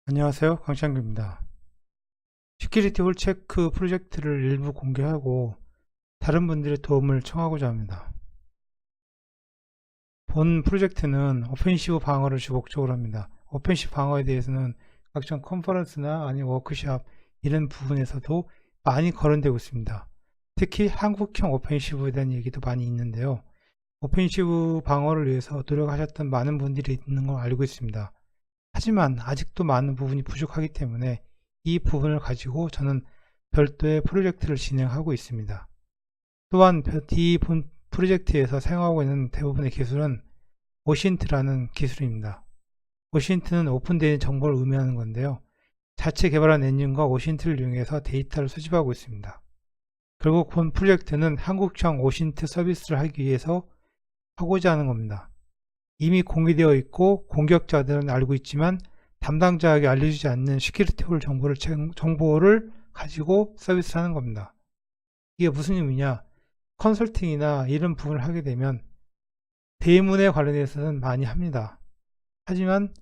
안녕하세요. 강창규입니다. 시큐리티 홀 체크 프로젝트를 일부 공개하고 다른 분들의 도움을 청하고자 합니다. 본 프로젝트는 오펜시브 방어를 주 목적으로 합니다. 오펜시브 방어에 대해서는 각종 컨퍼런스나 아니면 워크숍 이런 부분에서도 많이 거론되고 있습니다. 특히 한국형 오펜시브에 대한 얘기도 많이 있는데요. 오펜시브 방어를 위해서 노력하셨던 많은 분들이 있는 걸 알고 있습니다. 하지만 아직도 많은 부분이 부족하기 때문에 이 부분을 가지고 저는 별도의 프로젝트를 진행하고 있습니다. 또한 이 프로젝트에서 사용하고 있는 대부분의 기술은 오신트라는 기술입니다. 오신트는 오픈된 정보를 의미하는 건데요. 자체 개발한 엔진과 오신트를 이용해서 데이터를 수집하고 있습니다. 결국 본 프로젝트는 한국형 오신트 서비스를 하기 위해서 하고자 하는 겁니다. 이미 공개되어 있고 공격자들은 알고 있지만 담당자에게 알려주지 않는 시큐리티 홀 정보를 가지고 서비스하는 겁니다. 이게 무슨 의미냐? 컨설팅이나 이런 부분을 하게 되면 대문에 관련해서는 많이 합니다. 하지만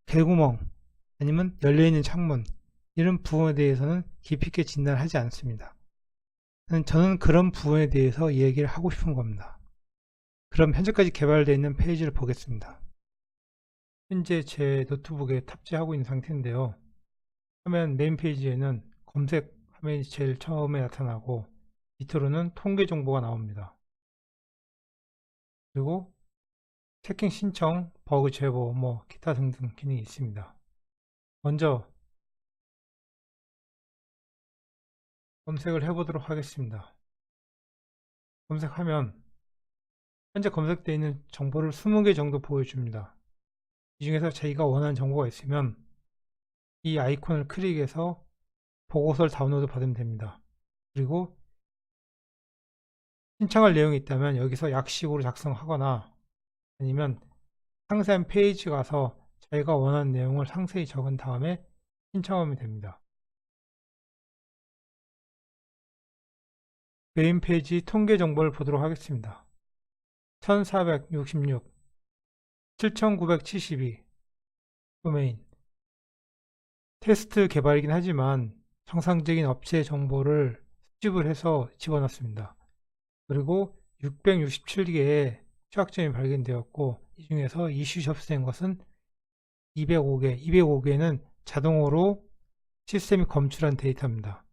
개구멍 아니면 열려있는 창문 이런 부분에 대해서는 깊이 있게 진단하지 않습니다. 저는 그런 부분에 대해서 얘기를 하고 싶은 겁니다. 그럼 현재까지 개발되어 있는 페이지를 보겠습니다. 현재 제 노트북에 탑재하고 있는 상태인데요. 화면 메인 페이지에는 검색 화면이 제일 처음에 나타나고 밑으로는 통계 정보가 나옵니다. 그리고 채팅 신청, 버그 제보, 기타 등등 기능이 있습니다. 먼저 검색을 해보도록 하겠습니다. 검색하면 현재 검색되어 있는 정보를 20개 정도 보여줍니다. 이 중에서 자기가 원하는 정보가 있으면 이 아이콘을 클릭해서 보고서를 다운로드 받으면 됩니다. 그리고 신청할 내용이 있다면 여기서 약식으로 작성하거나 아니면 상세한 페이지 가서 자기가 원하는 내용을 상세히 적은 다음에 신청하면 됩니다. 메인 페이지 통계 정보를 보도록 하겠습니다. 1466, 7972 도메인 테스트 개발이긴 하지만 정상적인 업체 정보를 수집을 해서 집어넣습니다. 그리고 667개의 취약점이 발견되었고 이 중에서 이슈 접수된 것은 205개, 205개는 자동으로 시스템이 검출한 데이터입니다.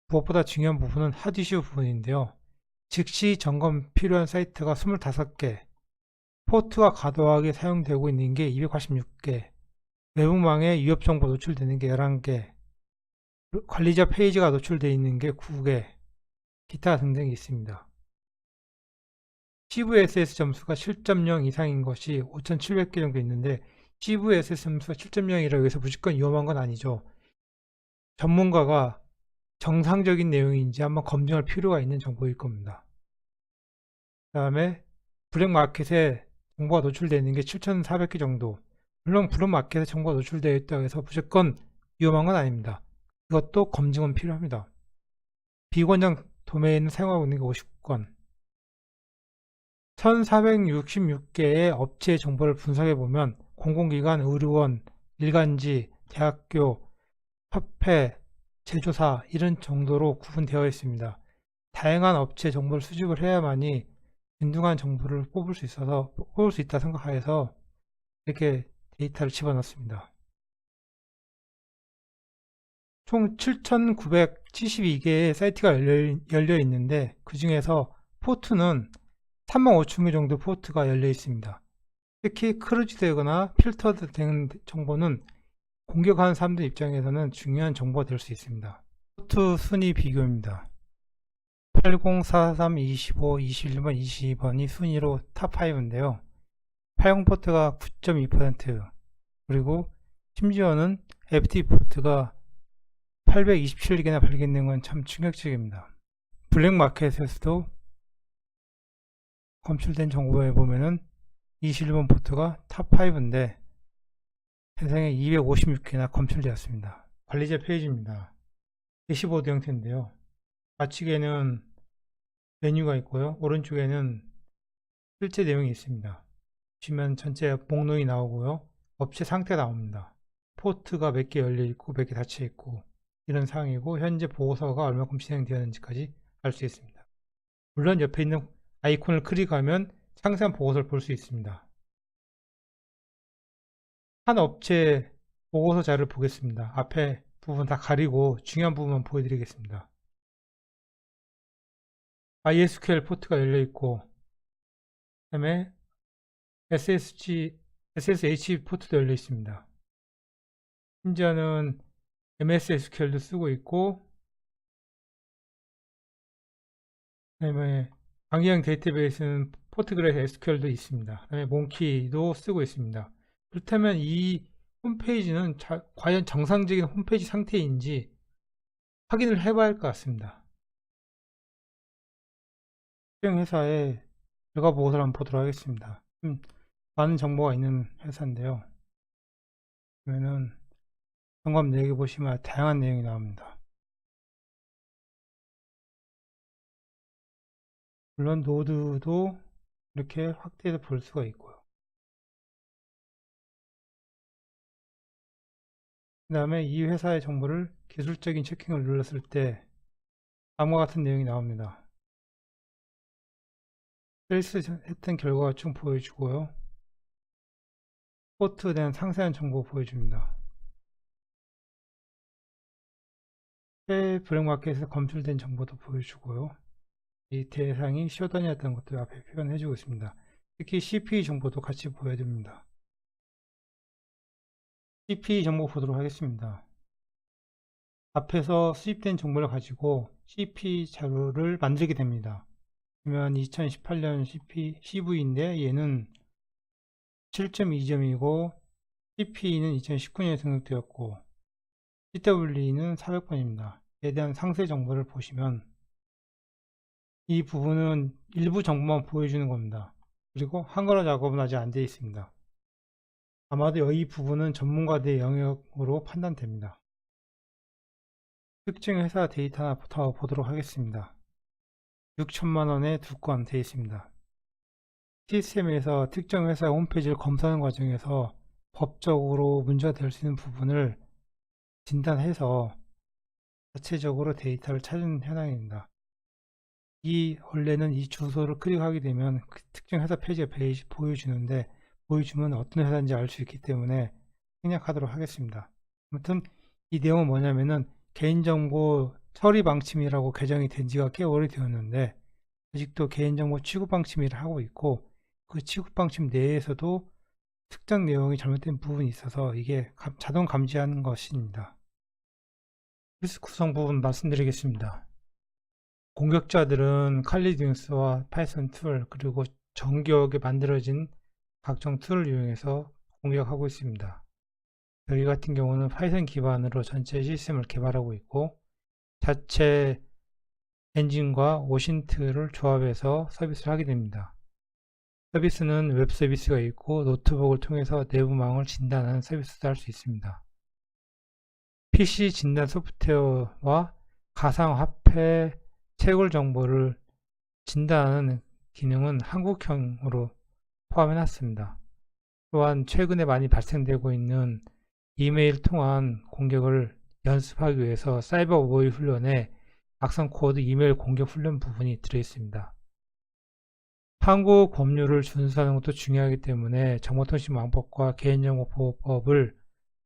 무엇보다 중요한 부분은 하드이슈 부분인데요. 즉시 점검 필요한 사이트가 25개, 포트가 과도하게 사용되고 있는 게 286개, 외부망에 위협정보 노출되는 게 11개, 관리자 페이지가 노출되어 있는 게 9개, 기타 등등이 있습니다. CVSS 점수가 7.0 이상인 것이 5,700개 정도 있는데 CVSS 점수가 7.0이라고 해서 무조건 위험한 건 아니죠. 전문가가 정상적인 내용인지 한번 검증할 필요가 있는 정보일 겁니다. 그 다음에 블랙마켓에 정보가 노출되어 있는 게 7,400개 정도. 물론 블랙마켓에 정보가 노출되어 있다고 해서 무조건 위험한 건 아닙니다. 이것도 검증은 필요합니다. 비권장 도메인을 사용하고 있는 게 59건. 1466개의 업체 정보를 분석해보면 공공기관, 의료원, 일간지, 대학교, 협회, 제조사 이런 정도로 구분되어 있습니다. 다양한 업체 정보를 수집을 해야만이 균등한 정보를 뽑을 수 있다 생각하여서 이렇게 데이터를 집어넣습니다. 총 7,972개의 사이트가 열려 있는데 그 중에서 포트는 35,000개 정도 포트가 열려 있습니다. 특히 크루즈되거나 필터된 정보는 공격하는 사람들 입장에서는 중요한 정보가 될 수 있습니다. 포트 순위 비교입니다. 8043, 25, 21번, 22번이 순위로 탑5인데요. 사용 포트가 9.2%, 그리고 심지어는 FT 포트가 827개나 발견된 건 참 충격적입니다. 블랙마켓에서도 검출된 정보에 보면은 21번 포트가 탑5인데 세상에 256개나 검출되었습니다. 관리자 페이지입니다. 대시보드 형태인데요. 좌측에는 메뉴가 있고요. 오른쪽에는 실제 내용이 있습니다. 보시면 전체 목록이 나오고요. 업체 상태가 나옵니다. 포트가 몇 개 열려 있고 몇 개 닫혀 있고 이런 상황이고 현재 보고서가 얼마큼 진행되었는지까지 알 수 있습니다. 물론 옆에 있는 아이콘을 클릭하면 상세한 보고서를 볼 수 있습니다. 한 업체 보고서 자료를 보겠습니다. 앞에 부분 다 가리고 중요한 부분만 보여드리겠습니다. MySQL 포트가 열려 있고 그다음에 SSH 포트도 열려 있습니다. 심지어는 MS SQL도 쓰고 있고 그다음에 강의형 데이터베이스는 포트그래스 SQL도 있습니다. 그다음에 몽키도 쓰고 있습니다. 그렇다면 이 홈페이지는 과연 정상적인 홈페이지 상태인지 확인을 해봐야 할 것 같습니다. 특정 회사의 결과 보고서를 한번 보도록 하겠습니다. 많은 정보가 있는 회사인데요. 그러면은 점검 내역에 보시면 다양한 내용이 나옵니다. 물론 노드도 이렇게 확대해서 볼 수가 있고요. 그 다음에 이 회사의 정보를 기술적인 체킹을 눌렀을 때 다음과 같은 내용이 나옵니다. 셀스 했던 결과가 쭉 보여주고요. 포트에 대한 상세한 정보 보여줍니다. 해외 브랜마켓에서 검출된 정보도 보여주고요. 이 대상이 쇼던이었던 것도 앞에 표현해주고 있습니다. 특히 CPE 정보도 같이 보여줍니다. CPE 정보 보도록 하겠습니다. 앞에서 수집된 정보를 가지고 CPE 자료를 만들게 됩니다. 그러면 2018년 CV인데 얘는 7.2점이고 CPE는 2019년에 등록되었고 CWE는 400번입니다. 에 대한 상세 정보를 보시면 이 부분은 일부 정보만 보여주는 겁니다. 그리고 한글화 작업은 아직 안 되어 있습니다. 아마도 이 부분은 전문가들의 영역으로 판단됩니다. 특정 회사 데이터 하나 더 보도록 하겠습니다. 6천만원에 2건 되어 있습니다. 시스템에서 특정 회사 홈페이지를 검사하는 과정에서 법적으로 문제가 될 수 있는 부분을 진단해서 자체적으로 데이터를 찾은 현황입니다. 원래는 이 주소를 클릭하게 되면 그 특정 회사 페이지가 보여주는데 보여주면 어떤 회사인지 알 수 있기 때문에 생략하도록 하겠습니다. 아무튼 이 내용은 뭐냐면은 개인정보 처리 방침이라고 개정이 된 지가 꽤 오래되었는데 아직도 개인정보 취급 방침을 하고 있고 그 취급 방침 내에서도 특정 내용이 잘못된 부분이 있어서 이게 자동 감지하는 것입니다. 필수 구성 부분 말씀드리겠습니다. 공격자들은 칼리눅스와 파이썬 툴 그리고 정교하게 만들어진 각종 툴을 이용해서 공격하고 있습니다. 저희 같은 경우는 파이썬 기반으로 전체 시스템을 개발하고 있고 자체 엔진과 오신트를 조합해서 서비스를 하게 됩니다. 서비스는 웹 서비스가 있고 노트북을 통해서 내부망을 진단하는 서비스도 할 수 있습니다. PC 진단 소프트웨어와 가상화폐 채굴 정보를 진단하는 기능은 한국형으로 포함해놨습니다. 또한 최근에 많이 발생되고 있는 이메일 통한 공격을 연습하기 위해서 사이버 오버이 훈련에 악성 코드 이메일 공격 훈련 부분이 들어있습니다. 한국 법률을 준수하는 것도 중요하기 때문에 정보통신망법과 개인정보보호법을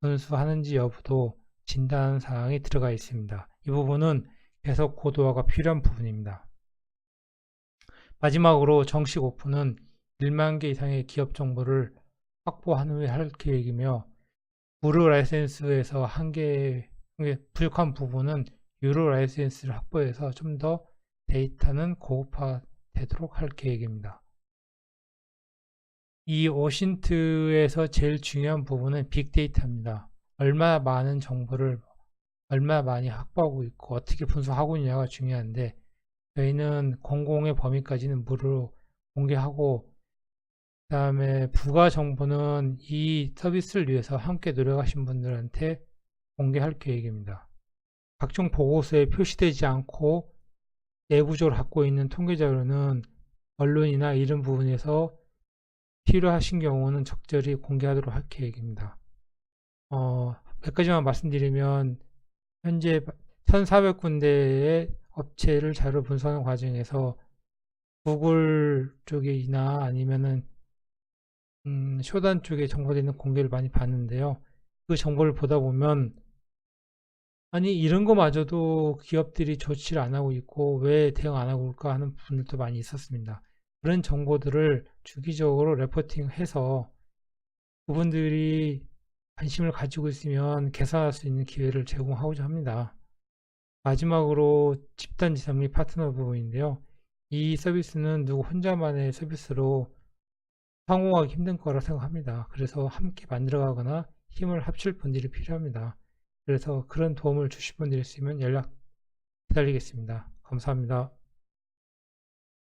준수하는지 여부도 진단 사항이 들어가 있습니다. 이 부분은 계속 고도화가 필요한 부분입니다. 마지막으로 정식 오픈은 1만 개 이상의 기업 정보를 확보한 후에 할 계획이며 무료 라이센스에서 한 개 부족한 부분은 유료 라이센스를 확보해서 좀 더 데이터는 고급화되도록 할 계획입니다. 이 오신트에서 제일 중요한 부분은 빅데이터입니다. 얼마나 많은 정보를 얼마나 많이 확보하고 있고 어떻게 분석하고 있냐가 중요한데 저희는 공공의 범위까지는 무료로 공개하고 그 다음에 부가 정보는 이 서비스를 위해서 함께 노력하신 분들한테 공개할 계획입니다. 각종 보고서에 표시되지 않고 내부적으로 갖고 있는 통계 자료는 언론이나 이런 부분에서 필요하신 경우는 적절히 공개하도록 할 계획입니다. 몇 가지만 말씀드리면 현재 1,400군데의 업체를 자료 분석하는 과정에서 구글 쪽이나 아니면은 쇼단 쪽에 정보가 있는 공개를 많이 봤는데요. 그 정보를 보다 보면 아니 이런 거마저도 기업들이 조치를 안 하고 있고 왜 대응 안 하고 올까 하는 부분들도 많이 있었습니다. 그런 정보들을 주기적으로 레포팅해서 그분들이 관심을 가지고 있으면 개선할 수 있는 기회를 제공하고자 합니다. 마지막으로 집단 지성 및 파트너 부분인데요. 이 서비스는 누구 혼자만의 서비스로 성공하기 힘든 거라 생각합니다. 그래서 함께 만들어가거나 힘을 합칠 분들이 필요합니다. 그래서 그런 도움을 주실 분들이 있으면 연락 기다리겠습니다. 감사합니다.